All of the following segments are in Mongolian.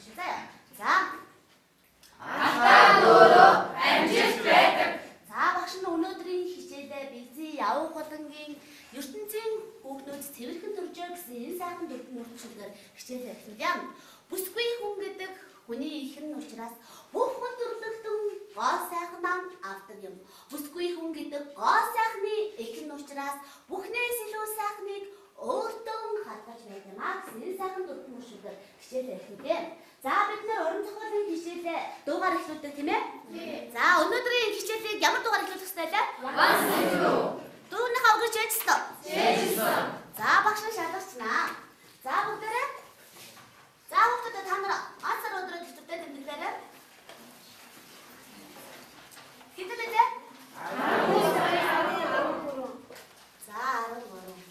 Шилээ. За. Алтаа өөрөө амжилт байдаг. За багш нь өнөөдрийн хичээлээ бэлзий явах болонгийн ертөнцийн хүүхдүүд цэвэрхэн төржөө гэсэн энэ сайхан дүрмийн үргэлжлэлээр хичээлээ эхлүүлье. Бүсгүй хүн гэдэг хүний ихэн учраас бүх хүн төрлөختөн гоо сайхан нам авдаг юм. Бүсгүй хүн гэдэг гоо сайхны ихэн учраас бүхнээс илүү сайхныг өөртөө хадгалж байдаг юм аа гэсэн энэ сайхан дүрмийн үргэлжлэлээр хичээлээ эхлүүлье. За бид нэр уран зохиолын хичээлээ дуугаар эхлүүлдэг тийм ээ? За өнөөдрийн хичээлийг ямар дуугаар эхлүүлэх ёстой вэ? Ганц дуу. Дүүнийхээ өгөөж ээж ёстой. Ээжсэн. За багш нь шалгачнаа. За бүгдээрээ. За бүгдээ та нар ганцаар өдрөө төчтэй тэмдэглээрэй. Хэдэн лээ? 13. За 13.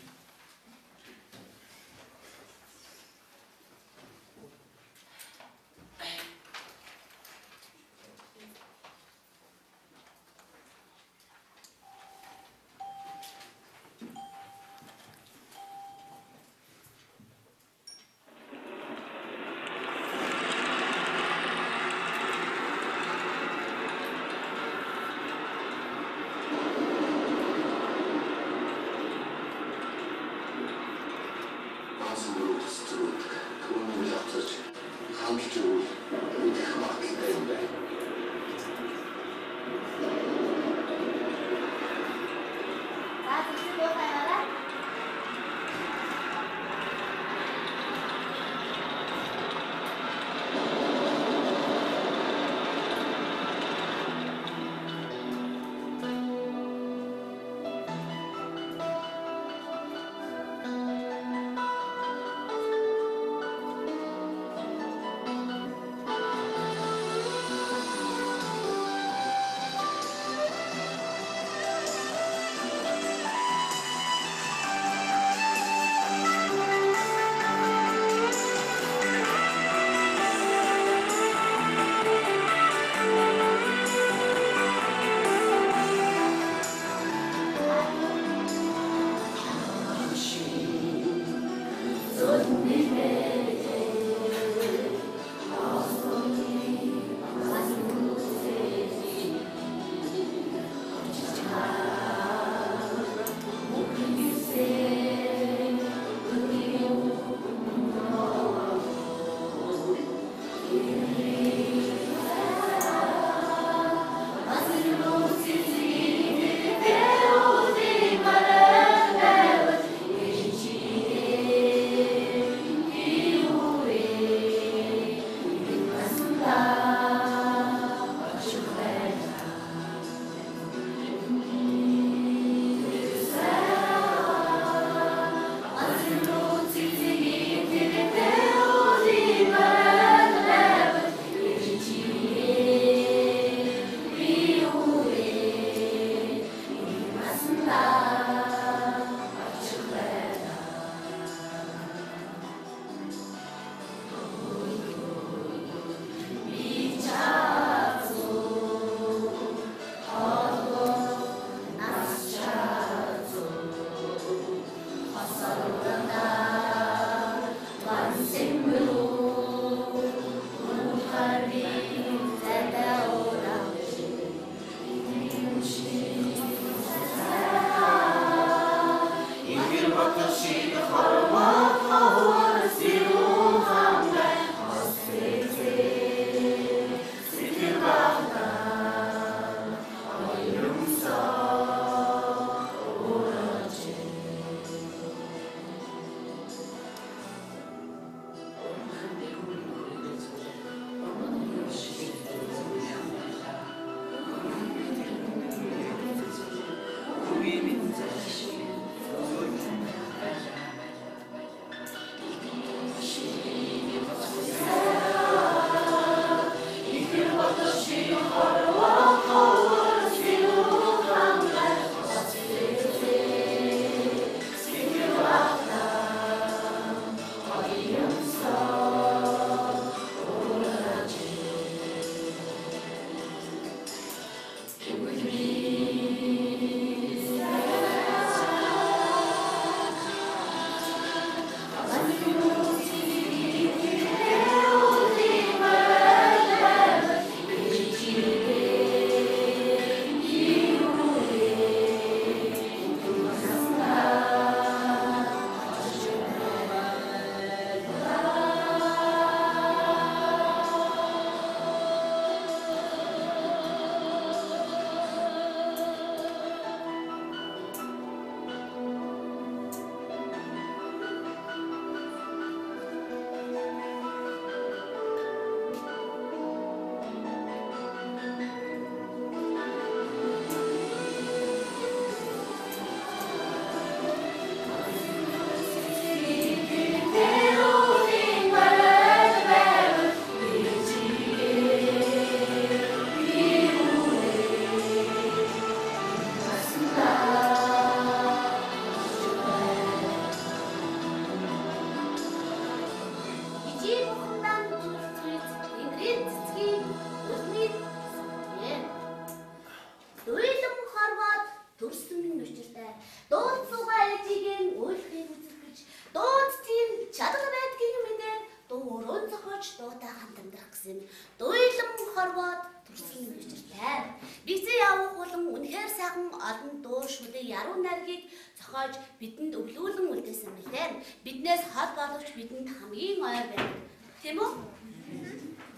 дуутай хамт амьдрах гэсэн дуйлан хорвоод төрсөн юм бичиртэй. Бигзээ явах болон үнэхээр сайхан олон дуу шүлэг яруу найргийг зохиож бидэнд өвлүүлэн үлдээсэн мэлээ. Биднээс хол боловч бидэнд хамгийн ойр байна. Тийм үү?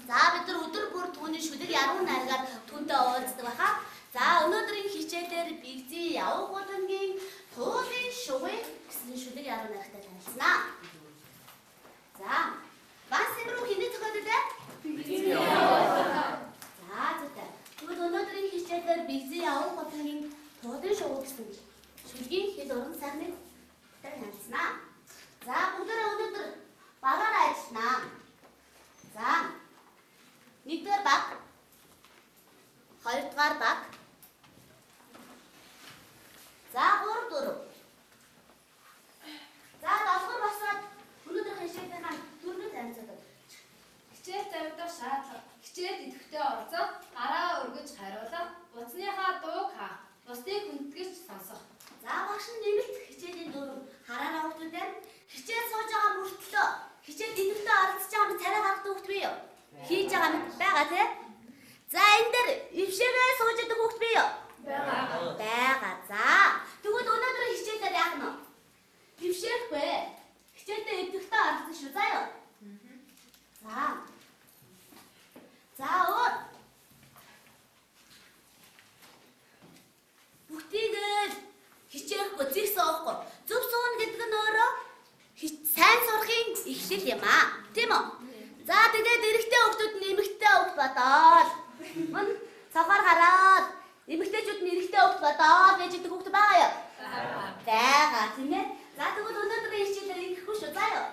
За бид нар өдөр бүр түүний шүлэг яруу найргаар түүнтэй уулздаг байхаа. За өнөөдрийн хичээлээр Бигзээ явах болонгийн туулын шугыг гэсэн шүлэг яруу найртай танилцсанаа. За бас руу хинэ зохиолтой? Бигзээ. За зүйтэй. Тэгвэл өнөөдрийн хичээлээр Бигзээ явах болонгийн туулын шугыг гэсэн шүлгийн хэл уран сайхныг танилцсанаа. За бүгдээ өнөөдөр багаар ажилланаа. За 1-р баг, 2-р баг, за 3-4. За 7-р босоод өнөөдөр хичээлийнхаа дөрвөн танилцуулга. Хичээл завьдах шаардлага. Хичээл идэвхтэй оролцох, гараа өргөж хариулах, утасныхаа дууг хаах, бусдыг хүндэтгэж сонсох. За багш нь нэмэлт хичээлийн дөрөв хараараа хүүхдүүдээ хичээл сууж байгаа мөртлөө хичээл идэвхтэй оролцож байгаа мэт царай гаргадаг хүүхд бий юу? Хийж байгаа мэт байгаа тий? За энэ дээр ившээгээ сууж байгаа хүүхд бий юу? Байгаа. За тэгвэл өнөөдрийн хичээлээр яах нь вэ? Ившээхгүй. Хичээлдээ идэвхтэй оролцсон шүү. За юу? За өөр бүгдийг хичээхгүй зэрэг суухгүй. Зөв суuna гэдэг нь өөрөө сайн сурахын эхлэл юм аа. Тийм үү? За тэгээд эрэгтэй хүүхдүүд нь эмэгтэй хүүхд бодоод мөн цохоор хараад эмэгтэйчүүд нь эрэгтэй хүүхд бодоод гэж хэлдэг хүүхд байгаа юу? Байгаа тийм ээ. За тэгвэл өнөөдрийн хичээлээр ингэхгүй шүү. За юу?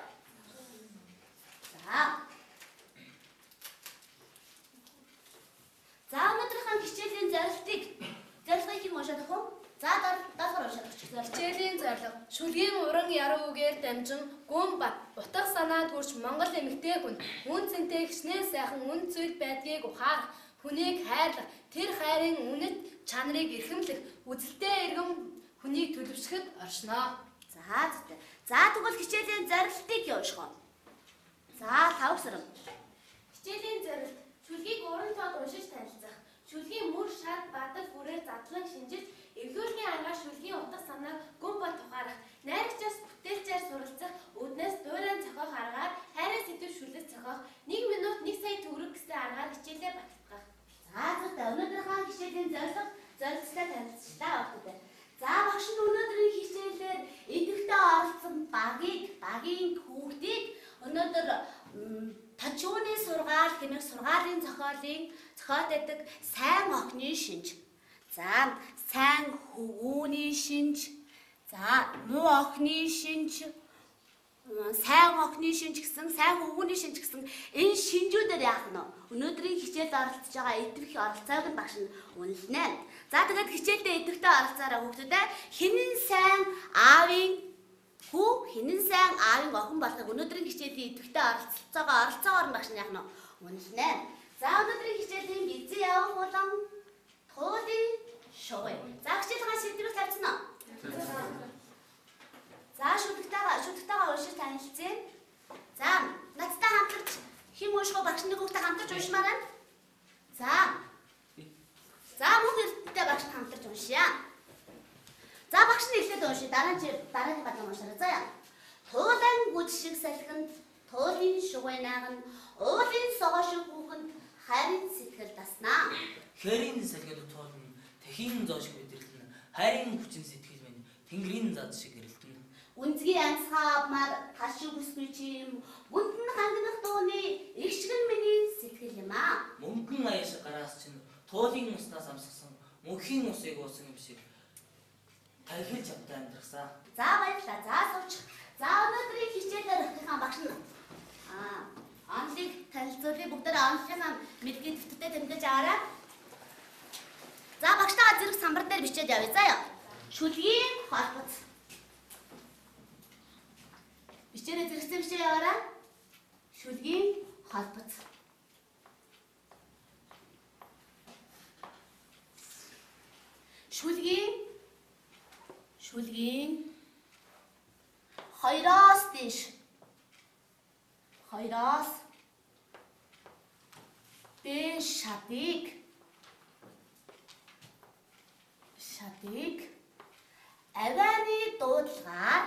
За өнөөдрийн хичээлийн зорилгыг юм уушаад өгөх үү? За даалгавар уушаад өгч. Хичээлийн зорилго. Шүлгийн уран яруу үгээр дамжин гүн бат утга санаанд хүрч Монгол эмэгтэй хүн үн цэнтэй хичнээн сайхан үн зүйл байдгийг ухаарах, хүнийг хайрлах, тэр хайрын үнэт чанарыг эрхэмлэх, үзэлтэй иргэн хүнийг төлөвшөхөд оршноо. За тэгвэл хичээлийн зорилтыг явуулах уу? За 5 сарам. Хичээлийн зорилт. Шүлгийг уран тоод уншиж танилцах. Шүлгийн мөр шат бадал бүрээр задлан шинжиж, эвлүүлгийн аргаар шүлгийн утга санааг гүн бат ухаарах, найрагчаас бүтээлчээр суралцах, үднээс дуурайн зохиох аргаар хайрын сэдв шүлэг зохиох, 1 минут 1 сая төгрөг гэсэн аргаар хичээлээ баттгах. За өнөөдрийн хичээлийн зорилттой танилцлаа хүүхдүүд. За багш нь өнөөдрийн хичээлээр идэвхтэй оролцсон багийн хүүхдийг өнөөдөр тачууны сургаал хэмээх сургаалын зохиолдог сайн охины шинж. За сайн хөвгүүний шинж. За муу охины шинж. Сайн охины шинж гэсэн, сайн хөвгүүний шинж гэсэн энэ шинжүүдээр яах нь вэ? Өнөөдрийн хичээлд оролцож байгаа идэвх оролцоог нь багш нь үнэлнэ. За тэгээд хичээлдээ идэвхтэй оролцоороо хүүхдүүдээ хинэн сайн аавын хүү хинэн сайн аавын охин болохыг өнөөдрийн хичээлийн идэвхтэй оролцоогоор багш нь яах нь үнэлнэ. За өнөөдрийн хичээлийн Бигзээ явах болон туулын шугыг. За хичээлийн сэдвийг тавьсан уу? За шүлгтэйгээ уншиж танилцъя. За надтай хамтарч хэн унших багш нэг хүүхдээ хамтарч уншмаар байна. За мөн хэрэгтэй багш хамтарч уншъя. За багш нь эхлээд уншия. Дараагийн гадаа уншаарай. За туулан гүж шиг салхинд туулын шугыг нааган уулын согоо шиг хүүхэнд хайрын сэтгэл таснаа. Хэрийн салхинд туулна тэхийн зоо шиг мэдрэлтэн хайрын хүчин сэтгэл минь тэнгэрийн зад шиг гэрэлтэн. Үнцгийн анцгаа авмаар хашиг бүсгүй чим бүндэн хангах дууны эгшгэн миний сэтгэл юм аа. Мөнгөн аяш гараас чинь туулын уснаас амсгсан мөнхийн усыг уусан юм шиг тахилж автай амьдрахсан. За баярлалаа. За сууч. За өнөөдрийн хичээлээр өгөхөн багш нь онлыг танилцуулъя. Бүгдээ онлынхаа мэдгийг дэвтэртэй тэмдэглэж аваарай. За багштайгаа зэрэг самбар дээр бичээд явъя. За яа. Шүлгийн холбоц. Бичээрээ зэрэгцээ бичээ яваарай. Шүлгийн холбоц. Шүлгийн хоёроос дээш. Хоёроос B шатыг авианы дуудлагаар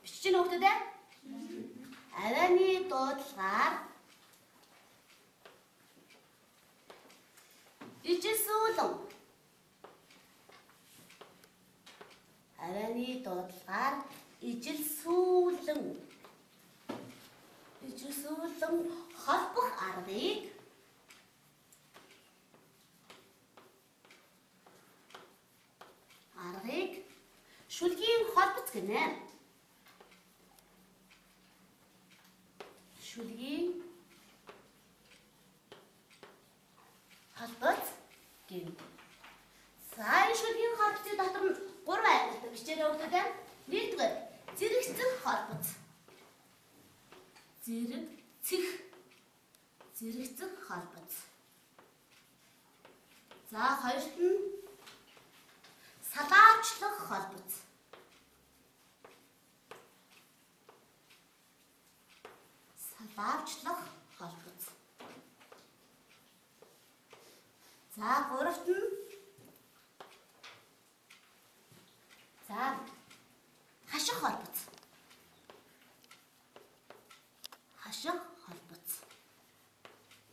бичиж гэнэ хүүхдүүд ээ? Авианы дуудлагаар ижилсүүлэн авианы дуудлагаар ижилсүүлэн холбох аргыг шүлгийн холбоц гэнэ. Шүлгийн холбоц гэнэ. За энэ шүлгийн холбоцын дотор нь 3 ангилдаг бичээрэй хүүхдүүд ээ. Нэгдүгээр зэрэгцэх холбоц. Зэрэгцэх холбоц. За хоёрт нь салаавчлах холбоц. За гуравт нь хаших холбоц.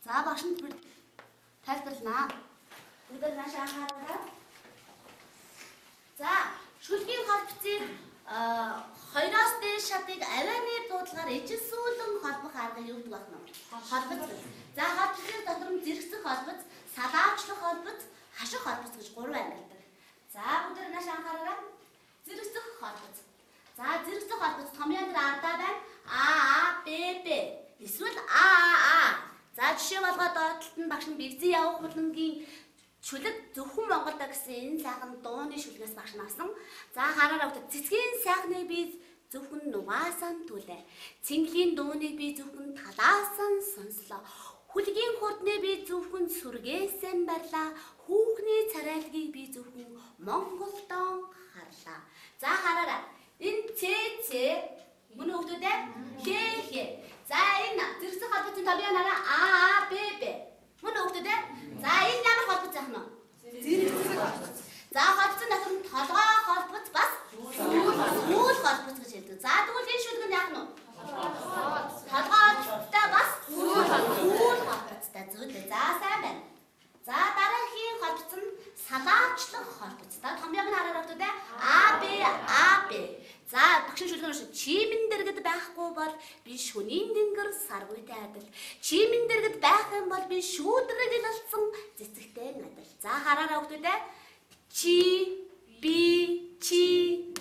За багшд тайлбарлана. Бүгд нааш анхаараа. За шүлгийн холбоцыг 2-оос дээш шатыг авианы дуудлагаар ижилсүүлэн холбох арга юу гэдэг байна вэ? Холбоц. За холбоцын дотор нь зэрэгцэх холбоц, салаавчлах холбоц, хаших холбоц гэж 3 ангилдаг. За бүгд нааш анхаараа. Зэрэгцэх холбоц. За зэрэгцэх холбоц томьёон дээр ардаа байна. А, Б, Б. Эсвэл А. За жишээ болгоод доотлолт нь багш нь бэгзэн явах хулангийн шүлэг зөвхөн Монголда гэсэн энэ сайхан дууны шүлгээс багш нь авсан. За хараараа бүгд цэцгийн сайхныг би зөвхөн нугаасан түлээ. Цэнгэлийн дууныг би зөвхөн талаасан сонслоо. Хүлгийн хурдныг би зөвхөн сүргээсэн барьлаа. Хүүхний царайлгийг би зөвхөн Монголдон харлаа. За хараараа энэ цэц мөн хүүхдүүд ээ. За энэ зэрэгцэх холбоцын томьёон хараа А, Б, Б. Мөн хүүхдүүд ээ. За энэ ямар холбоц яах нь? Зэрэгцэх холбоц. За холбоцын дотор нь толгой холбоц бас сүүл холбоц гэж хэлдэг. За тэгвэл энэ шүлэг нь яах нь? Толгой холбоцтой бас сүүл холбоцтой зүйтэй. За сайн байна. За дараагийн холбоц нь салаавчлах холбоц. За томьёог нь хараа хүүхдүүд ээ. А, Б. За багшийн шүлгэн уншиж. Чимэн дэргэд байхгүй бол би шөнийн дэнгэр саргүйтэй адил. Чимэн дэргэд байх юм бол би шүүдрэг илэлсэн цэцэгтэй адил. За хараараа хүүхдүүд ээ.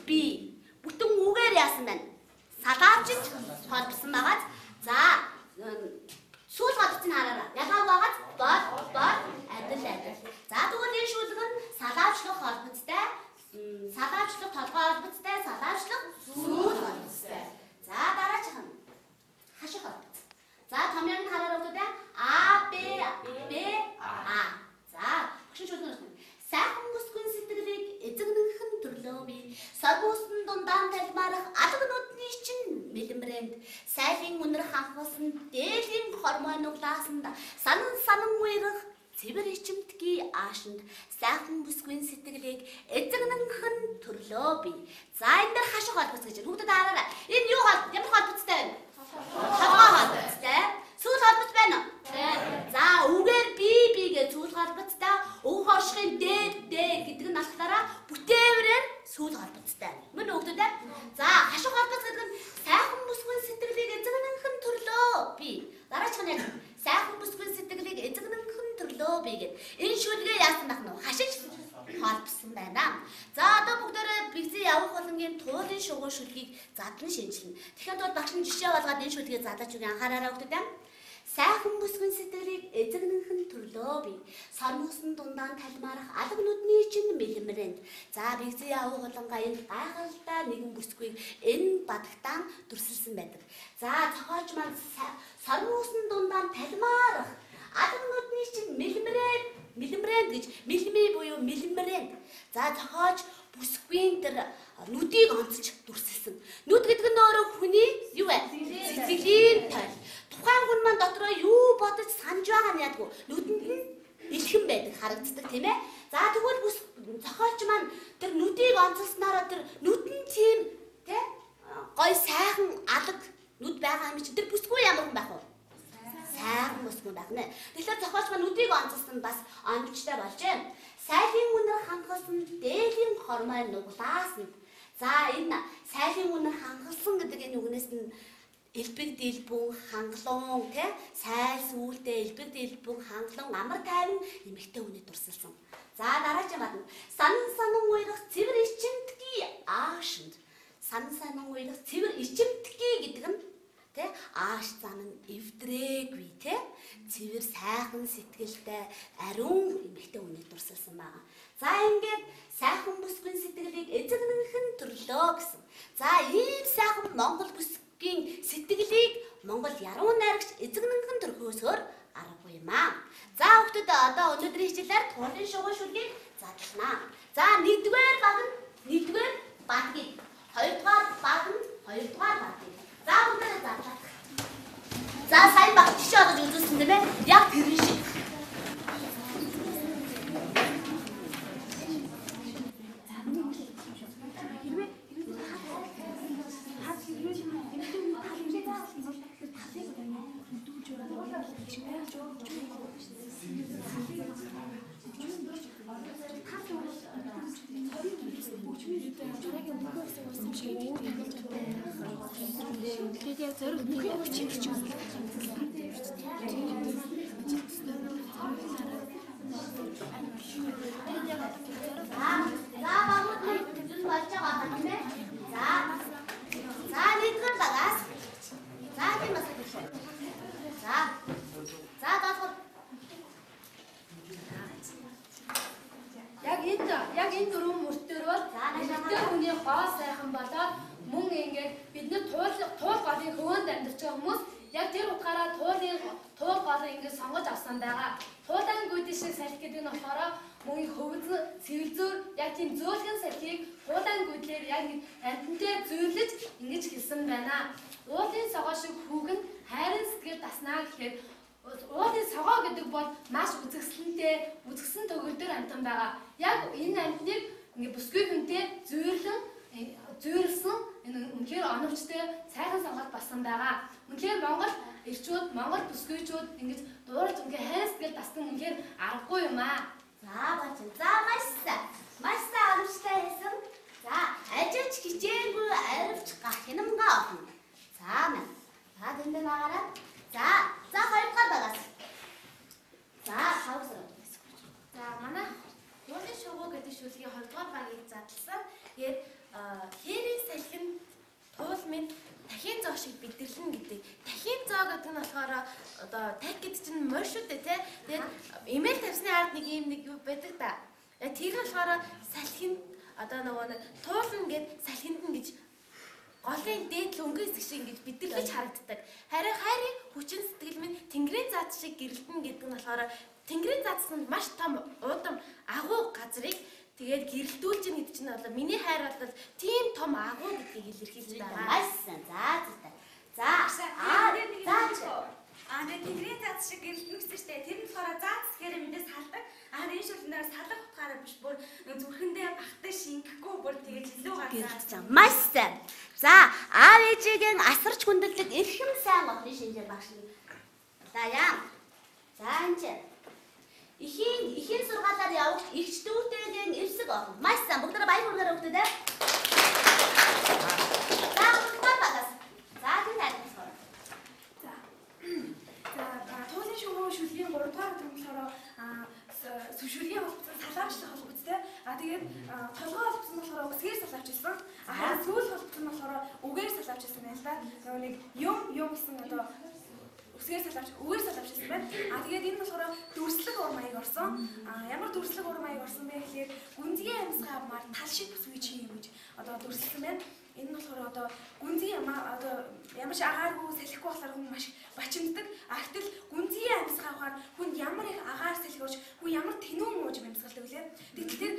Би. Бүтэн үгээр яасан байна? Салаавчиж холбосон байгаа. За сүүл холбоцыг хараараа. Ялгаа байгааз бод адил. За тэгвэл энэ шүлэг нь салаавчлах холбоцтой. Салаавчлах толгой холбоцтой, салаавчлах сүүл холбоцтой. За дараачих нь хаших холбоц. За томьёог нь хараараа бүгд А, Б, А. За багшийн шүлэг нь сайхан бүсгүйн сэтгэлийг эзэгнэнхэн төрлөө би. Саргуусан дундaan талмаарах алга нүдний чинь мэлэмрэнд. Сайлын үнэр ханхуулсан дээлийн хормой нуглаасанд санан уярах цэвэр ичимтгий аашинд сайхан бүсгүйн сэтгэлийг эзэгнэнхэн төрлөө би. За энэ дээр хаших холбоц гэж бүгд хараараа. Энэ юу холбоц? Ямар холбоцтой байна? Толгой холбоцтой. Сүүл холбоц байна уу? За үгээр би гэж сүүл холбоцтой. Өг хоошхын Д гэдэг нь алхлаараа бүтээврээр сүүл холбоцтой. Мөн өгдөг дээ. За хаших холбоц гэдэг нь сайхан бүсгүйн сэтгэлийг эзэгнэнхэн төрлөө би. Дараачих нь яг сайхан бүсгүйн сэтгэлийг эзэгнэнхэн төрлөө би гэд. Энэ шүлгээ яасан байх нь хашиж холбосон байна. За одоо бүгдээрээ бэгзэн явах хулангийн туулын шугуун шүлгийг задлан шинжилнэ. Тэгэхээр бол багш нь жишээ болгоод энэ шүлгээ задлаж өгье. Анхаараараа бүгдээ. Сайхан бүсгүйн сэтгэлийг эзэгнэнхэн төрлөө би. Сармуусан дундaan талмаарах алга нүдний чинь мэлэмрэнд. За бэгзэн явах хулангаа энэ гайхалтай нэгэн бүсгүйг энэ бадагтаан дүрсэлсэн байдаг. За зохиолч маань сармуусан дундaan талмаарах алга нүдний чинь мэлэмрэнд гэж мэлмээ буюу мэлэмрэнд. За зохиолч бүсгүйн тэр нүдийг онцолж дүрсэлсэн. Нүд гэдэг нь өөрөө хүний юу вэ? Цэцгийн тойл. Тухайн байгаа юм чи тэр бүсгүй ямар хүн байх вэ? Сайхан бүсгүй байх нэ. Тэгэхээр зохиолч маань үдийг онцлсон бас оновчтой болж байна. Сайлын үнэр хангасан дээлийн хормой нуглаасан. За энэ сайлын үнэр хангалсан гэдэг энэ үгнээс нь элбэг дэлбүн хангалуун тий сайл сүулдэ элбэг дэлбүн хангалуун амар тайван эмэгтэй үнэ дурсалсан. За дараагийн бат санан уйрах цэвэр ичимтгий аашинд. Санан уйрах цэвэр ичимтгий гэдэг нь тий ааш зам нь эвдрээгүй тий цэвэр сайхан сэтгэлтэй ариун эмэгтэй үнэ дурсалсан байгаа. За ингээд сайхан бүсгүй сэтгэлийг эзэгнэнхэн төрлөө гэсэн. За ийм сайхан Монгол бүсгийн сэтгэлийг Монгол яруу найрагч эзэгнэнхэн төрхөөсөөр аргагүй юм аа. За хүүхдүүд одоо өнөөдрийн хичээлээр турлын шугуй шүлгийг задлана. За 1-р баг нь 1-р багийг, 2-р баг нь 2-р багийг. За бүгдээ задлаа. За сайн баг тийш одож үзүүлсэн тийм ээ. Яг тэр шиг. Тэгээд зориг нэг чимч. За багууд төвлөрч болж байгаа юм тийм ээ. За 1-р багаас. За тийм бас гэж. За багууд Яг энэ дөрвөн мөртөөр бол нэгдээ хүний гоо сайхан болоод мөн ингээд бид нар туул голын хөвөөнд амьдарч байгаа хүмүүс яг тэр утгаараа туул голыг ингээд сонгож авсан байгаа. Туулан гүйдэн шиг салхи гэдэг нь болохоор мөн хөвөзөн цэвэлзөөр яг тийм зөөлгөн салхийг туулан гүйдлээр яг амьтантай зөөрлөж ингэж хэлсэн байна. Уулын согоо шиг хүүгэн хайрын сэтгэл таснаа гэхээр уулын согоо гэдэг бол маш үзэгсэн төгөлдөр амтан байгаа. Яг энэ амтныг ингээ бүсгүй хүнтэй зүйрлсэн энэ үнэхээр оновчтой сайхан сонгоод басан байгаа. Үнэхээр Монгол ирчүүд, Монгол бүсгүйчүүд ингэж дуурайж ингээ хайр сэтгэл тассан үнэхээр аргагүй юм аа. за бачин. За маш сайн оновчтой хэлсэн. За ажиж хичээлгүй аривч гах хинамгаа олно. За мэн. За тэндээ байгаарай. За 2-р багаас. За хавсраа. За манай Уулын шугуу гэдэг шүлгийн 2-р багийг задлсан. Тэгээд хээрийн салхин туул минь дахин зоо шиг бидэрлэн гэдэг. Дахин зоо гэдэг нь болохоор одоо таг гэдэг чинь морь шүү дээ тий. Тэгээд имэйл тавьсны ард нэг юм нэг юу байдаг да. Тэр болохоор салхин одоо нөгөө туулна гэд салхинд нь гэж голын дээд лөнгөн хэсэг шиг ингэж бидэрлэж харагддаг. Харин хайрын хүчин сэтгэл минь тэнгэрийн зад шиг гэрэлтэн гэдэг нь болохоор тэнгэрийн задсанд маш том уудам агуу газрыг тэгээд гэрэлтүүлж ийн гэдэг чинь бол миний хайр бол тийм том агуу гэдгийг илэрхийлж байгаа. Маш сайн. За тэнгэрийн зад шиг гэрэлтэн гэсэн чинь тэр нь болохоор зад гэхээр мэдээс салдаг. Энэ шүлнээр салах утгаараа биш бүр зүрхэндээ багтаа шингэхгүй бүр тэгээд илүү газар. маш сайн. За аав ээжигийн асарч хүндэлдэг эрхэм сайн голны шинжээр багш нэг. За яа. За энэ ихийн сургаалаар явах ихч дүүтэйгийн эвсэг орно. Маш сайн. Бүгдээ баяр хүргээр өгдөө дээ. За багаас. За тийм тайлбарлах байна. За туулын шугуу шүлгийн 3-р гэдэг нь болохоор шүлгийн холбосон салаавчлах холбогдтой. Тэгээд толгой холбосон болохоор үсгээр салаавчилсан. Харин сүүл холбосон болохоор үгээр салаавчилсан байна л да. Нэг юм гэсэн одоо үгээр салаавчилсан байна. Тэгээд энэ болохоор дүрслэг ур маяг орсон. Ямар дүрслэг ур маяг орсон бэ гэхээр гүнзгий амьсгаа мар тал шиг бүсгүй чи юм гэж одоо дүрслсэн байна. Энэ нь болохоор одоо гүнзгий одоо ямар ч агааргүй салхихгүй болохоор хүн маш бачимддаг. Гэтэл гүнзгий амьсгаа авахаар хүн ямар их агаар салхиурч, хүн ямар тэнүүн ууж амьсгалдаг үлээ. Тэгэхээр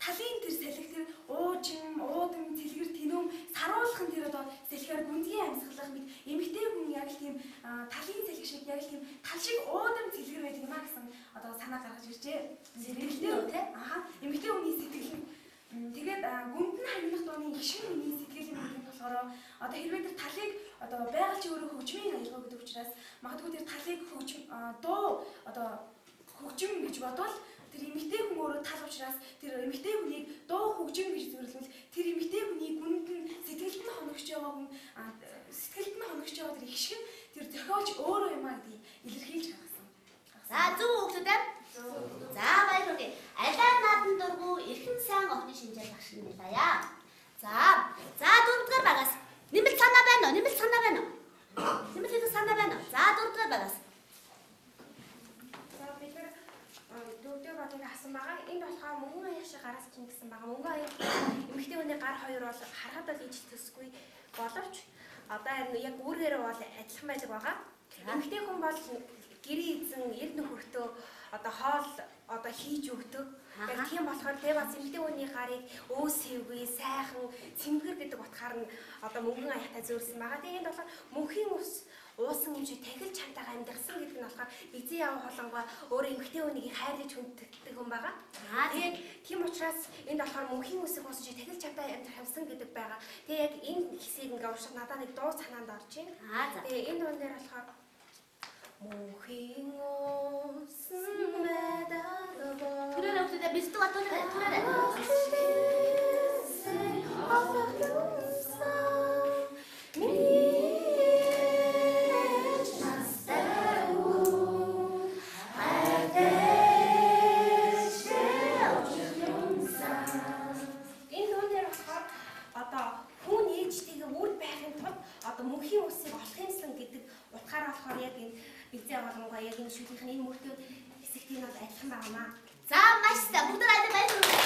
талын тэр салхи тэр уудам цэлгэр тэнүүн саруулхан тэр одоо салхиар гүнзгий амьсгалах мэд эмэгтэй хүн яг л тийм талын салхи шиг яг л тийм тал шиг уудам цэлгэр байдаг юм а гэсэн одоо санаа гаргаж иржээ. Сэтгэлдээ тий. Эмэгтэй хүний сэтгэл нь тэгээд гүндэн хаймлах дууны их шиг миний сэтгэл юм болохоор одоо хэрвээ тэр талыг одоо байгаль чи өөрөө хөгжмийн аялгаа гэдэг учраас магадгүй тэр талыг дуу одоо хөгжим гэж бодвол тэр эмэгтэй хүн өөрөө тал учраас тэр эмэгтэй хүнийг дуу хөгжим гэж зөвлөвөл тэр эмэгтэй хүний гүнд нь сэтгэлд нь хоногч байгаа хүн сэтгэлд нь хоногч байгаа тэр их шиг тэр зохиолч өөрөө юм аа гэдгийг илэрхийлж гаргасан. За зөв хүүхдүүд. За баярлалаа. Алаа наадам дургу эрхэм сайн охины шинжээр багш нь байлаа. За дөрөвдүгээр багаас нэмэлт санаа байна уу? Нэмэлт санаа байна уу? Нэмэлт хэдэн санаа байна уу? За дөрөвдүгээр багаас. За бид нэр дөрөвдүгээр багыг авсан байгаа. Энд болохоор мөнгөн аяг шиг гараас чинь гэсэн байгаа. Мөнгөн аяг эмэгтэй хүний гар хоёр бол харахад бол ижил төсгүй боловч одоо яг үүргээр бол адилхан байдаг байгаа. Эмэгтэй хүн бол гэрээ эзэн эрд нөхөртөө одоо хоол одоо хийж өгдөг. Яг тийм болохоор бас эмэгтэй хүний гарыг өөсөвгүй сайхан цэмгэр гэдэг утгаар нь одоо мөнгөн аяхтай зөөрсөн байгаа. Тэгээд энд болохоор мөнхийн ус уусан юм шиг тахил чамтайгаа амьдсан гэдэг нь болохоор эзэн яв холонгоо өөрөө эмэгтэй хүнийг хайрлаж хүнддэг хүн байгаа. Тэгээд тийм учраас энд болохоор мөнхийн усыг уусан шиг тахил чамтай амьдсан гэдэг байгаа. Тэгээд яг энэ хэсгийг ингээ уушиг надад нэг дуу санаанд орж байна. Тэгээд энэ дуун дээр болохоор мөнхийн ус мэдалбо түрээр өгдөө бистүү атуулаа түрээр. мөнхийн усыг олохын сан гэдэг утгаараа болохоор яг энэ бэлзээ болгонгоо яг энэ шүлгийнх нь энэ мөртөө хэсэгтийн бол адилхан байгаамаа. За маш сайн бүгд айдаг баярлалаа.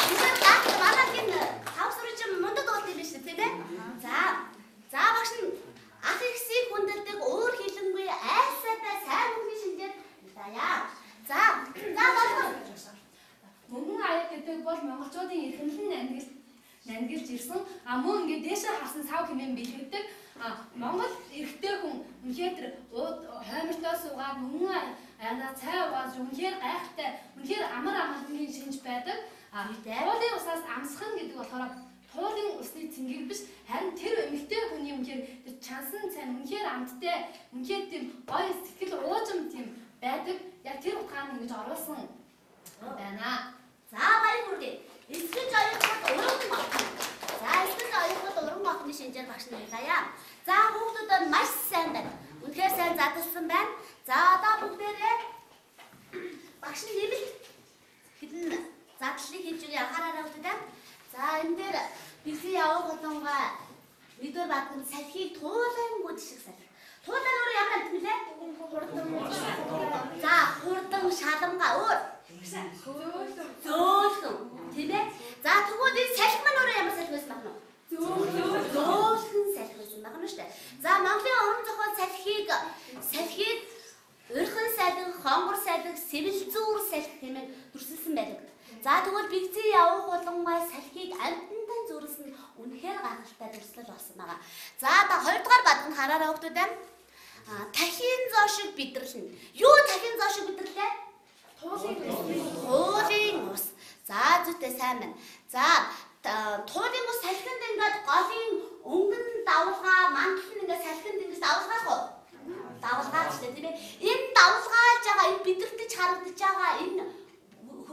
Бүгд гахт манайхын хав сурч мундаг болт юм биш үү тийм ээ? За багш нь ах ихсийг хүндэлдэг өөр хилэнгүй айсаатай сайн мөнгөний шинжээр даяа. За болов. Мөнгөн аяг гэдэг бол монголчуудын эрхэмлэн нандилж ирсэн мөн ингээд дээшээ харсан сав хэмээн бэлтгэдэг монгол эрэгтэй хүн үнэхээр тэр хоймортой суугаад мөнгөн аяга цай угааж үнэхээр гайхалтай үнэхээр амар амгалангийн шинж байдаг. Туулын усаас амсхан гэдэг болохоор туулын усны цэнгэг биш харин тэр эмэгтэй хүний үнэхээр тэр чансан цай үнэхээр амттай үнэхээр тийм гоё сэтгэл уужим тийм байдаг. Яг тэр утгаар нь ингэж оруулсан байна. За баяр хүргэе. Эсвэж оюутнууд уран багтна. За эсвэж оюутнууд уран багтны шинжээр багш нар байлаа. За хүүхдүүд маш сайн байна. Үнэхээр сайн задлсан байна. За одоо бүгдээрээ багш нь нэмэлт хэдэн задлалыг хийж өгье анхаараарай хүүхдүүд. За энэ дээр бэлгийн явах болонгой мэдвэр багтан салхийг туулангууд шиг салхи. Туулан өөр ямар амт нэлээ? За хурдан шаланга өөр. Зөөлхөн тийм ээ. За тэгвэл энэ салхи маань өөрөө ямар салхи байсан байна уу? Зөөлхөн салхи байсан байна шүү дээ. За Монголын уран зохиол салхийг өрхөн салхи, хонгор салхи, сэвэлзүүр салхи хэмээн дүрсэлсэн байдаг. За тэгвэл бэлзээ явах болонгой салхийг амьтантай зүрлсэн нь үнэхээр гайхалтай дүрслэл болсон байгаа. За одоо 2 дугаар бадганд хараарай хүүхдүүд аа. Тахин зоо шиг бидэрлэн. Юу тахин зоо шиг бидэрлээ? Туулын ус. За зүйтэй сайн байна. За туулын ус салхинд ингээд голын өнгөн давлгаа, мандал нь ингээд салхинд ингээд давлгаах уу? Давлгааж шүү дээ тийм ээ. Энэ давлгааж байгаа, энэ бидэрлэж харагдаж байгаа энэ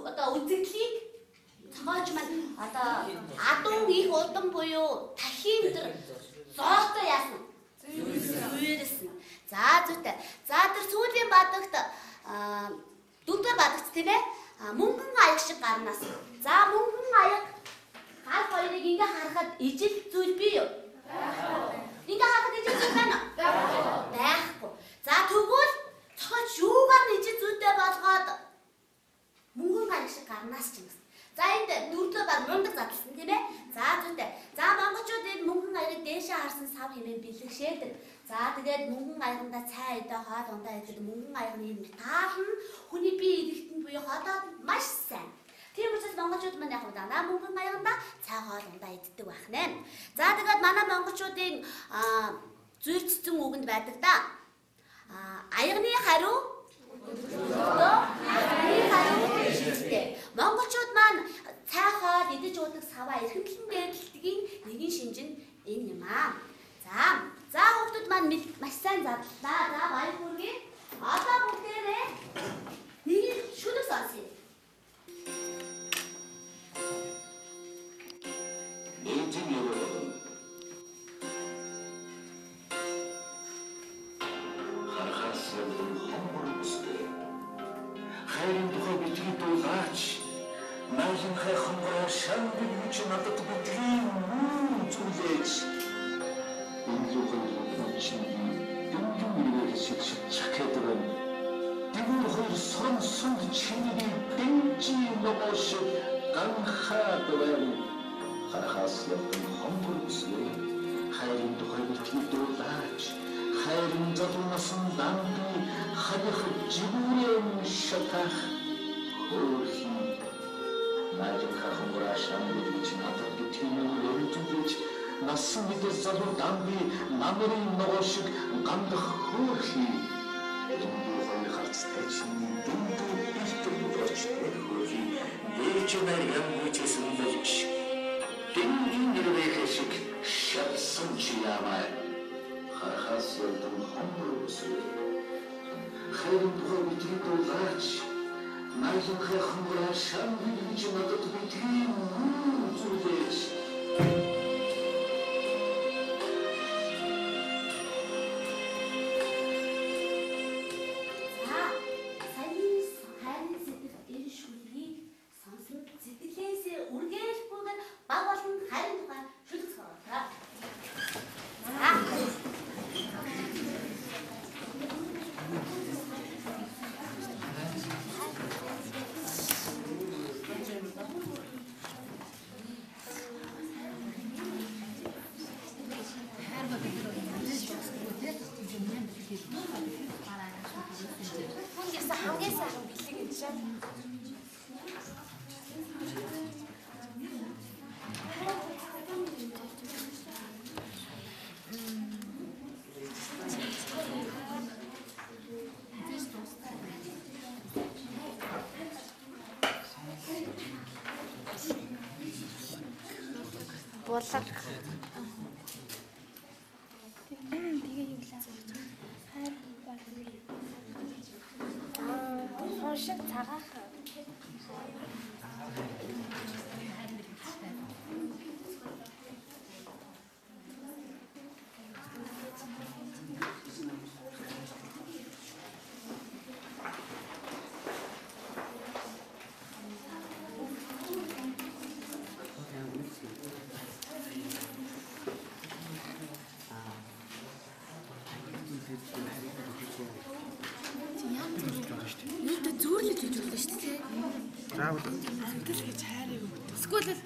одоо үзэгдлийг цогооч маань одоо адуу их удам буюу тахин тэр зоолтой яасан? Зүйрсэн. За зүйтэй. За тэр сүүлийн бадагт 4-р бадагт тийм ээ. Мөнгөн аяг шиг гарнаас. За мөнгөн аяг гал хоёрыг ингээ харахад ижил зүйл бий юу? Ингээ харахад ижил зүйл байна уу? Байхгүй. За тэгвэл цогооч юугаар нь ижил зүйлтэй болгоод мөнгөн аяг шиг гарнаас ч юм. За энд 4-р баг мундаг задлсан тийм ээ. За зүйтэй. За монголчууд энэ мөнгөн аягийг дээшээ харсан сав хэмээн бэлэгшээдэг. За тэгээд мөнгөн аяганда цай идэ хоол ундаа идэх мөнгөн аягны таал нь хүний бие эрэхтэнд буюу ходоод маш сайн. Тийм учраас монголчууд маань яг удаа мөнгөн аяганда цай хоол ундаа иддэг байх нэ. За тэгээд манай монголчуудын зүйл цэцэн үгэнд байдаг да. Аягны хариу монголчууд маань цай хоол идэж уудаг саваа эрхэмлэн дээдлэгийн нэгэн шинж нь энэ юм аа. За сайн задлаа. За баяр хүргэе. Одоо бүгдээрээ нэг шүлэг сонсъё. Эзэн 여러분, харахаасрын хомборсдэ хайрын тухай битгий дуулаач наажин хайхангаараа шамбиг хүч надад бүтгэн зүйлээч энэ лухан чинь дүнгийн мөрөөр шилжиж чакэдгэн тэгвэл хоёр сон чиний бенжи ногош ганхаад байна харахаасрын хомборсдэ хайрын тухай битгий дуулаач хайрын залуунасан дамби хадих жигүүрэн шатах хөрхи наажин хайхангаараа шамбиг хүч надад бүтгэн зүйлээч насан мэдээ залуу дамби намрын ногоошиг гандах хөрхи энэ хоёр харцтай чиний дүндүү бэлтгэл болчихтой хөрхи дээч нарийн хүчсэн болж дүнгийн нэрвэх шиг шатсан чи ямаа харахаасрын хомборсдэ хайрын тухай битгий дуулаач наажин хайхангаараа шамбиг хүч надад бүтгэн зүйлээч хамгийн сайхан бэлэг гэж шээ. Булаг. Хошиг цагаах. Юутай зөөрлөж хийж болно шүү дээ. Заавал Амтал гэж хайрыг өгдөг. Эсвэл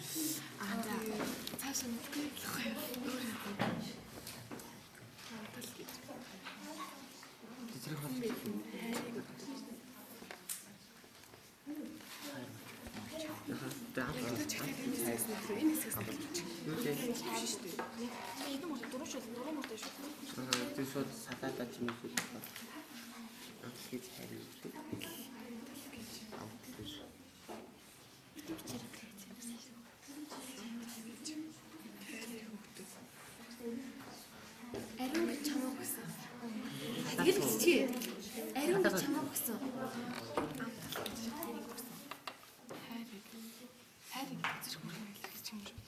цаашаа мэдгүй болохгүй юу? Амтал гэж. тэзрэх бол Энэ хэсгээс юу дээ? хайр шүү дээ. Энэ мөр дөрөв мөртэй шүү. Тэр шууд салаатаа чимээсээ гэж хайр өгдөг. Ариун гэж чамааг гэсэн. Тэгэл чи ариун гэж чамааг гэсэн. Хайрыг зэрэг хүргэх гэж юм шүү.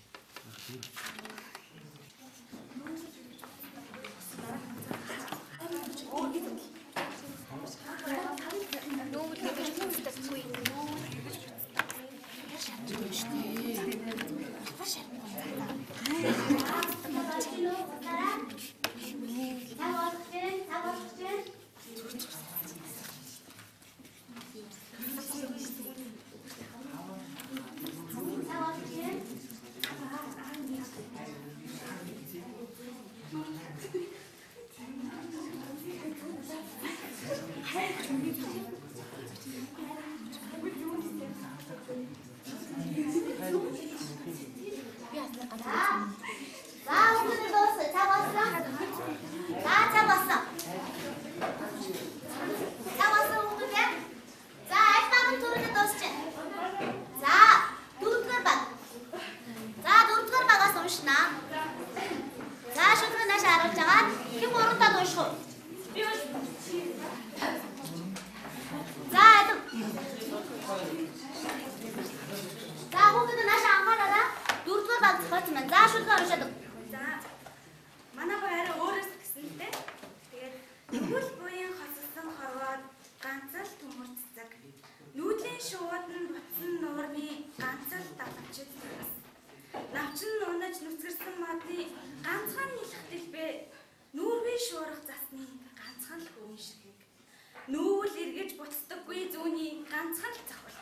ганцхан л зах бол.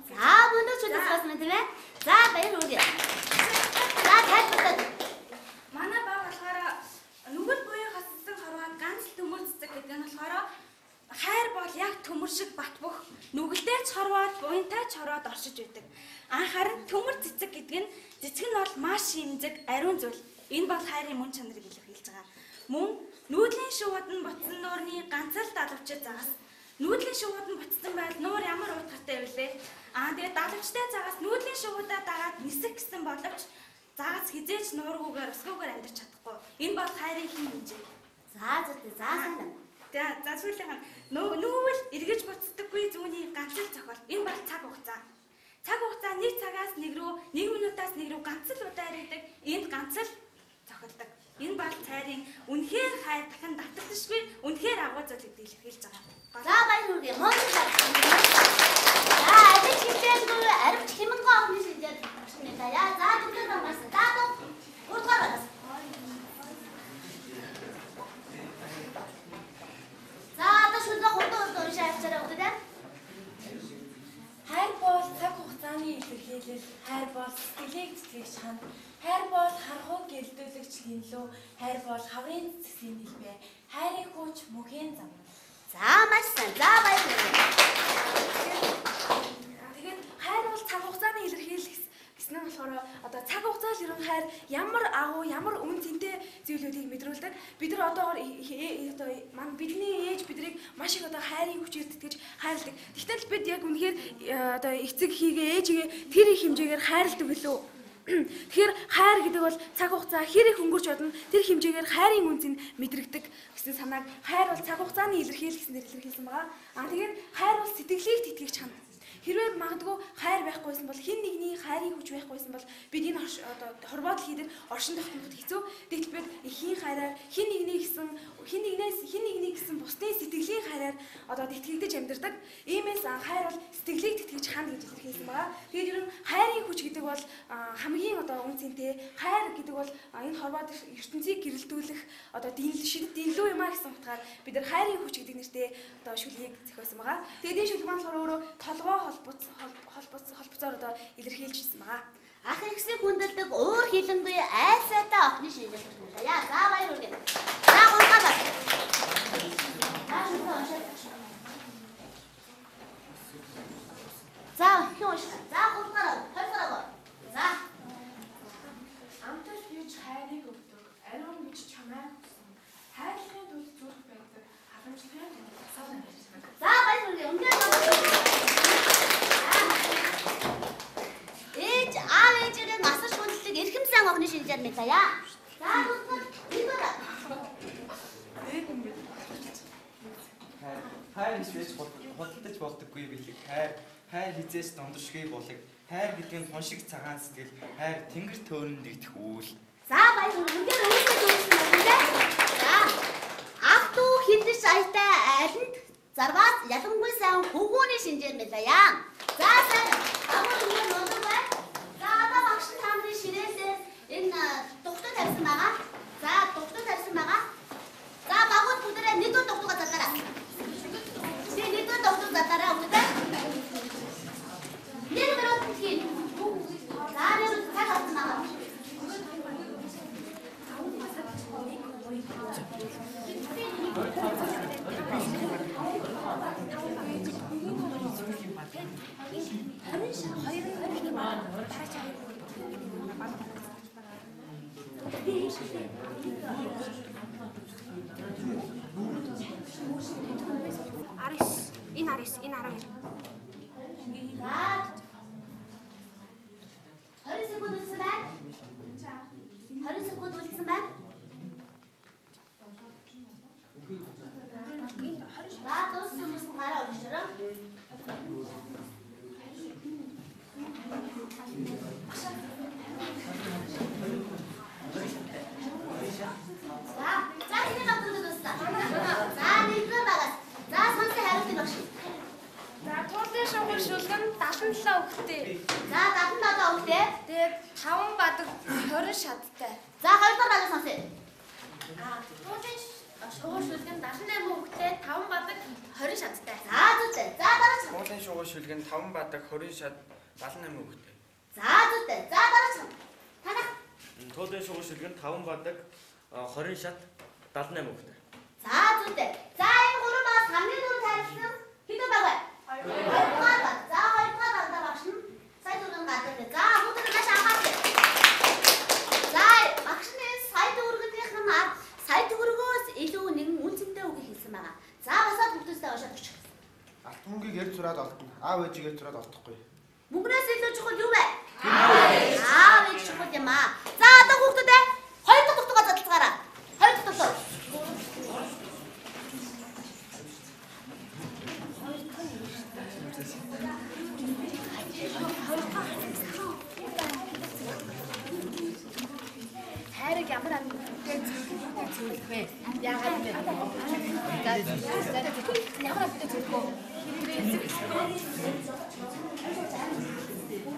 За өнөөдөр чөлөөс байна тийм ээ. За баяр хүргэе. За тайлбарлаад. Манай баг болохоор нүгэл буян хассан хорвоо ганц төмөр цэцэг гэдэг нь болохоор хайр бол яг төмөр шиг бат бөх нүгэлтэй ч хорвоод буянтай ч хорвоод оршиж байдаг. Харин төмөр цэцэг гэдэг нь цэцэг нь бол маш имзэг, ариун зүйл. Энэ бол хайрын мөн чанарыг илэрхийлж байгаа. Мөн нүүдлийн шувууд нь ботсон нуурны ганц л далавчид загас. Нүүдлийн шувууд нь ботсон байл нуур ямар утгатай вэ? Тэгээд далавчтай загас нүүдлийн шувуудаа дагаад нисэх гэсэн боловч загас хизээч нуургүйгээр өсгөөгээр амьдарч чадахгүй. Энэ бол хайрын хин хэмжээ. За зөв сайн. За сүүлийнх нь нүүвэл эргэж буцдаггүй зүүнний ганц л зохиол. Энэ бол цаг хугацаа. Цаг хугацаа 1 цагаас 1 рүү 1 минутаас 1 рүү ганц л удаа ирдэг. Энд ганц л зохиолдог. Энэ бол цайрын үнэхээр хайр дахин давтагдшгүй үнэхээр агуу зүйл гэдгийг илэрхийлж байгаа. За баяр хүргэе. Монгол цаг. За ажил хэмжээгүй аривч хэмэнгөө авахны шинжээр багшны даяа. За дүгээр хамаас даадо. Урдгаар байгаас. За одоо шүлгээ хурдан уншаа авчаарай өгдөө. Хайр бол цаг хугацааны илэрхийлэл, хайр бол сэтгэлийг цэцгийгч ханд, хайр бол харахуй гэрэлтүүлэгч линлүү, хайр бол хаврын цэцгийн хэлбэ, хайрын хүч мөхийн зам. За маш сайн. За баяр хүргэе. Тэгээд хайр бол цаг хугацааны илэрхийлэл гэсэн нь болохоор одоо цаг хугацаанд ирэн хайр ямар агуу, ямар үн цэнтэй зүйлүүдийг мэдрүүлдэг. Бид нар одоогоор бидний ээж бидрийг маш их одоо хайрын хүчээр тэтгэж хайрладаг. Тэгтэл бид яг үнэхээр одоо эцэг хийгээ ээжигээ тэр их хэмжээгээр хайрладаг билүү? Тэгэхээр хайр гэдэг бол цаг хугацаа хэр их өнгөрч бодно тэр хэмжээгээр хайрын үнцийг мэдрэгдэг гэсэн санааг хайр бол цаг хугацааны илэрхийлэл гэснээр илэрхийлсэн байгаа. Тэгээд хайр бол сэтгэлийг тэтгэгч хана. Хэрвээ магадгүй хайр байхгүйсэн бол хин нэгний хайрын хүч байхгүйсэн бол бид энэ одоо хорвоод хийдэг оршин тогтноход хэцүү. Тэгтэл бид эхийн хайраар хин нэгний гэсэн бусдын сэтгэлийн хайраар одоо тэтгэгдэж амьдардаг. Иймээс хайр бол сэтгэлийг тэтгэж хана гэж илэрхийлсэн байгаа. Тэгээд ер нь хайрын хүч гэдэг бол хамгийн одоо үн цэнтэй. Хайр гэдэг бол энэ хорвоод ертөнцийг гэрэлтүүлэх одоо шидэт динлүү юм а гэсэн утгаар бид нар хайрын хүч гэдэг нэртэй одоо шүлгийг зохиосон байгаа. Тэгээд энэ шүлэг маань болохоор өөрөө толгой холбоцоор одоо илэрхийлжсэн байгаа. Ах ихсийг хүндэлдэг уур хилэнгүй айсаатай охины шинжээр байна. Яа, за баяр хүргэе. За гургаа баг. За хөөш. За гургаа. Хоёроо. За. Амтар хийж хайрыг өгдөг, ариун гэж чамайг өгсөн. Хайрлахын тулд зүрх байдаг, халамжлахын тулд сав амьддаг. За баяр хүргэе. Үнгээр аав ээжигээ масаж хүндлэг эрхэм сан охины шинжээр мэт аяа. За бүгд хайр хийж худалдаж болдоггүй бэлэг. Хайр хизээс дондоршгүй булаг. Хайр гэдэг нь хоншиг цагаан сэтгэл. Хайр тэнгэр төөрөнд нэгдэх үйл. За баяр үнгээр өөрсдөө зөвшөөрсөн байна. За ах トゥ хиндэж аятай айланд зарваас ялангуй сайн хөвгүүний шинжээр мэт аяа. За сайн аваад үнгээр нодор бай. За одоо багш тамрын ширээсээ энэ дугтуу тавьсан байгаа. За дугтуу тавьсан байгаа. За багууд бүгдээ нэг дуу дугтуугаа задараа. Тэгээ нэг дуу дугтуу задараа өгдөө. Нэг минут хийн. За нэг цаг авсан байгаа. Энэ 12. 20 секунд үлдсэн байна. 20 секунд үлдсэн байна. За дууссан хүмүүс гараа өргөжөрөө. За энэ багтууд дууссан. За нэгдүгээр багаас. За сонсын хариултыг багш. За туулын шугам шүлгэн 77 өгтэй. За 77 өгтэй. Тэгээд 5 бадаг 20 шаттай. За хоёрдугаар багаас сонсъё. Туулын шугам шүлгэн 78 өгтэй, 5 бадаг 20 шаттай. За зүтэй. За дараа Туулын шугуул шүлгэн 5 бадаг 20 шат 78 хүүхдээ. За зүйтэй. За дараач. Танах. Туулын шугуул шүлгэн 5 бадаг 20 шат 78 хүүхдээ. За зүйтэй. За энэ гурван бас хамгийн түрүү тайлбарласан хэдэн баг вэ? 2 баг. За 2 багтаа багш нь сая төгрөг гадаг. За бүгд нааш анхаарч. За багш нь сая төгрөгийнх нь сая төгрөгөөс илүү нэгэн үнцэнтэй үг хэлсэн байгаа. За басаад бүгдээсээ уушаад очих. Алт мөнгийг ярьж сураад олдно. Аав ээжийг ярьж сураад олдохгүй. Мөнгнөөс илүү чухал юу вэ? Аав ээж чухал юм аа. За одоо хүүхдүүдээ 2 дахь дугтугаа задлцгаараа. 2 дахь дугтуг. хайрыг ямар амьттай зөвлөх вэ? Яагаад вэ? Ямар амьттай зөвлөх вэ?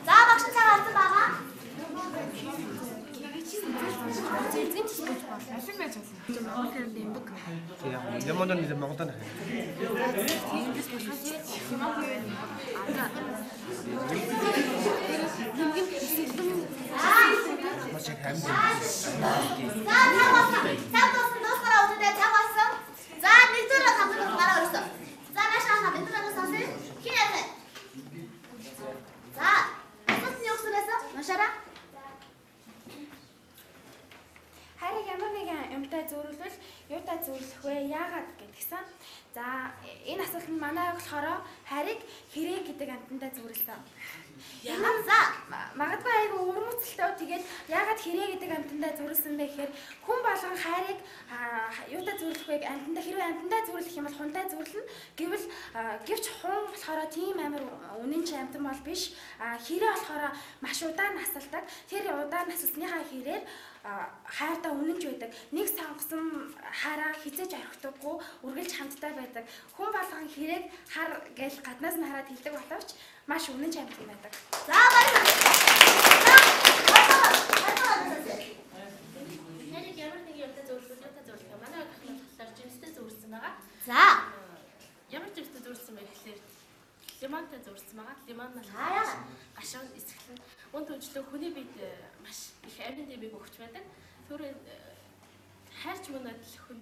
За багш цагаан алсан байгаа. Зэзгэн ч байж болно. Алин байж болно. Монгол хэлээр нэмдэг. Тийм ямар нэг Монголд нэ. Ингээс болох чи Монгол хэлээр Маш их хайм. За цагаан дуусгараа өдөртэй цагаасан. За нэгдүгээр хамтдаа гараа өрсөн. За наашаа хамтдаа сонсъё. Хин яах вэ? За асуулт нь юу гэсэн Машара? хайрыг ямар нэгэн юмтай зөөрүүлвэл юутай зөөрүүлэх вэ? Яагаад гэдгсэн. За энэ асуулт нь манай болохоор хайрыг хэрэг гэдэг амьтантай зөөрүүлсэн. Ямар за Магадгүй айгүй өрмөцөлтэй тэгээд яагаад хэрэг гэдэг амьтантай зөөрүүлсэн бэ гэхээр хүн болгон хайрыг юутай зөөрүүлэх вэ? Амьтантай хэрвээ амьтантай зөөрүүлэх юм бол хунтай зөөрлөн. Гэвч хун болохоор тийм амар үнэнч амьтан бол биш. Хэрэг болохоор маш удаан насалдаг. Тэр удаан насалсныхаа хэрээр хайртай үнэнч байдаг. Нэг сонгосон хараа хизээж орхидоггүй, үргэлж хамтдаа байдаг. Хүн болгон хэрэг хар гэж гаднаас нь хараад хэлдэг боловч маш үнэнч амьтан байдаг. за баярлалаа. Хайрыг ямар нэг юмтай зөвлөх юм. Манай ах нь болохоор жимстэй зөвлөсөн байгаа. За Ямар жимстэй зөвлөсөн бэ гэхээр лимонтой зөвлөсөн байгаа. Лимон нь гашуун эсгэлэн үн төвчлөө хүний биед маш их амин дэбийг өгч байдаг. Түрүү хайрч мөнөд хүн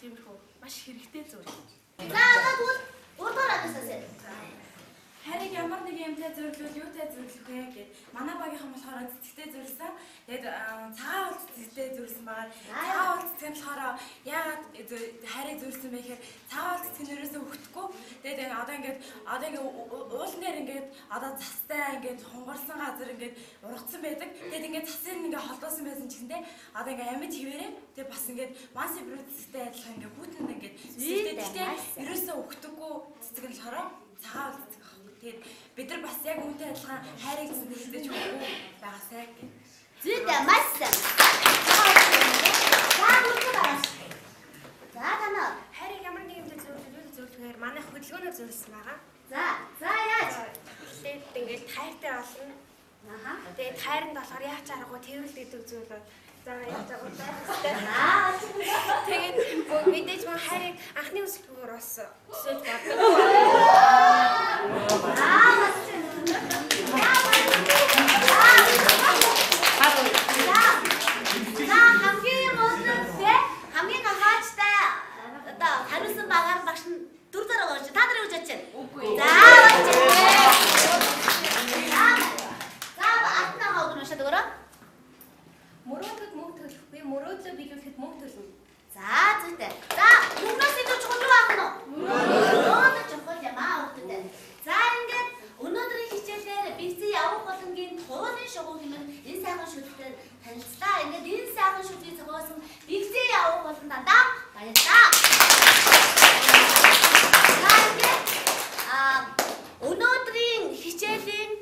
тиймэрхүү маш хэрэгтэй зүйл. за одоо тэгвэл урдаар асуусан. Хайрыг ямар нэг юмтай зөрлөвөл юутай зөрлөх вэ гэд манай багийнхан болохоор цэцэгтэй зөрлсөн. Тэгээд цагаан уул цэцэгтэй зөрлсөн байгаа. Цагаан уул цэцэг нь болохоор яагаад хайрыг зөрлсөн бэ гэхээр цагаан уул цэцэг нэрээсээ өгөхгүй. Тэгээд одоо ингээд уулын дээр ингээд одоо цастай ингээд хонгорсон газар ингээд ургацсан байдаг. Тэгээд ингээд цасын ингээд холдоосон байсан ч гэсэндээ одоо ингээд амьд хിവэрээ тэгээд бас ингээд манси брүү цэцэгтэй адилхан ингээд хүүтэнд ингээд цэцэгтэй ерөөсөө өгдөггүй цэцэг нь болохоор цагаан уул цэцэг. Тэгээд бид нар бас яг үүнтэй адилхан хайрыг зэвсэж өгөхгүй байгаасай гэх. Зүйтэй маш сайн. За бүгд гараад. За танаа Хайрыг ямар нэг юмтай зөвлөхөөр манай хөдөлгөөнөөр зөвлөсөн байгаа. за яаж? Тэгээд ингээд хайртай болно. Тэгээд хайранд болохоор яаж аргагүй тэрвэл гэдэг зүйл бол за яаж байгаа. Тэгээд мэдээж мөн хайрыг анхны үсгээр бас төсөөлж хамгийн гахаачтай одоо хариулсан багаар багш нь дүр дараа гоож та нарыг үжиж чинь. За атна хавд уншаад өгөрөө. мөрөөдөд мөнгө төлөхгүй, мөрөөдлөө биелүүлэхэд мөнгө төлнө. За зүйтэй. За мөнгнөөс илүү чухал юу аах нь? Мөрөөдөд чухал юм аа хүүхдүүд. За ингээд өнөөдрийн хичээлээр бэлцэн явах боломжийн туулын шугуу хэмээн энэ сайхан шүлгээр танилцлаа. Ингээд энэ сайхан шүлгийг зохиосон бэлцэн явах болон дандаа баярлалаа. За ингээд өнөөдрийн хичээлийн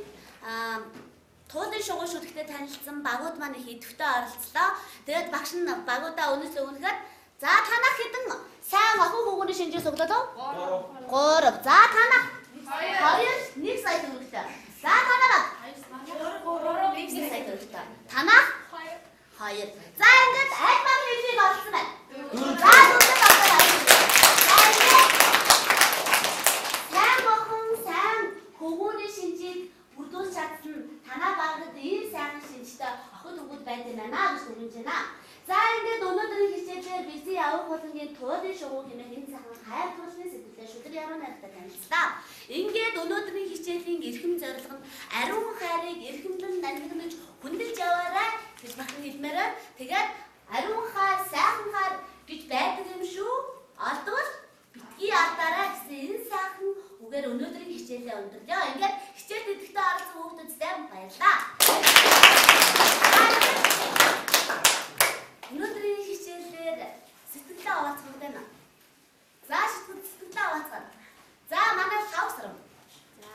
туулын шугуу шүлгтэй танилцсан багууд маань их идэвхтэй оролцлоо. Тэгээд багш нь багуудаа өнөөсөө өгнөхөд за танах хэдэн сайн охин хүүгүүний шинжээс өглөө? 3. За танах 2 1 сая төгрөгтэй. За танаа 1 сая төгрөгтэй. Танах 2. За ингээд аль баг хэлхийг олсон байна. За бүгд багтаа. За ингээд сайн охин шугуу хэмээн энэ сайхан хайр дурлалын сэтгэлээр шүлэг яруу найртай танилцлаа. Ингээд өнөөдрийн хичээлийн эрхэм зорилго нь ариун хайрыг эрхэмлэн нандинаж хүндэлж яваарай гэж бахан хэлмээр. Тэгээд ариун хайр, сайхан хайр гэж байдаг юм шүү. Олдвол битгий алдаарай гэсэн энэ сайхан үгээр өнөөдрийн хичээлээ өндөрлөө. Ингээд хичээлд идэвхтэй оролцсон хүүхдүүдтэй баярлалаа. Өнөөдрийн хичээлээр сэтгэлдээ аваацгах байна. За сэтгэлдээ аваацгаа. За манай 5 сар. За.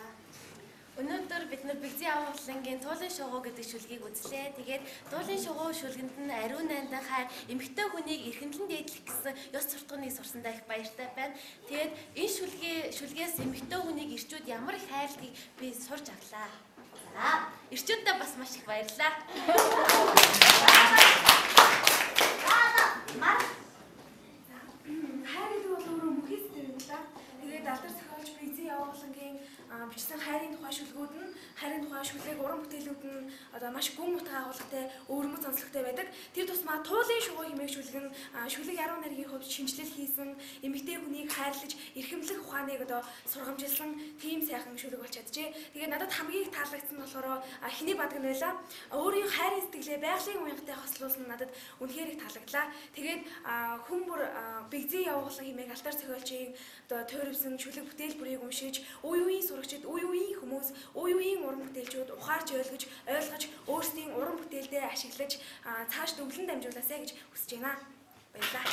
Өнөөдөр бид нар Бэгзийн агуулгын туулын шугуу гэдэг шүлгийг үзлээ. Тэгээд туулын шугуу шүлгэнд нь ариун найдан хайр, эмэгтэй хүнийг эрхэмлэн дээдлэх гэсэн ёс суртахууныг сурсандаа их баяртай байна. Тэгээд энэ шүлгээс эмэгтэй хүнийг ирчүүд ямар их хайрладгийг би сурч авлаа. За, ирчүүддээ бас маш их баярлалаа. Хайрыг бол өөрөө мөхөс дэрвэлээ. Тэгээд алдар зохиолч Бэгзийн агуулгын бичсэн хайрын тухай шүлгүүд нь хайрын тухай шүлэг уран бүтээлүүд нь одоо маш гүн утга агуулгатай, өөрмөц онцлогтой байдаг. Тэр тусмаа туулын шугуу хэмээх шүлэг нь шүлэг яруу найргийн хувьд шинжилэл хийсэн, эмэгтэй хүнийг хайрлаж, эрхэмлэх ухааныг одоо сургамжилсан тийм сайхан шүлэг болж чаджээ. Тэгээд надад хамгийн их таалагдсан болохоор Эхний Бадаг нь байлаа. Өөрийн хайрын сэтгэлээ байгалийн уянгатай хослуулсан надад үнэхээр их таалагдлаа. Тэгээд хүн бүр Бэгзийн агуулга хэмээх алдар зохиолчийн одоо тойрвсон шүлэг бүтээл бүрийг уншиж, үе үеийн сурагчид, үе үеийн хүмүүс, үе үеийн уран бүтээлчүүд ухаарч ойлгож өөрсдийн уран бүтээлдээ ашиглаж цааш өвлөн дамжуулаасай гэж хүсэж байна. Баярлалаа.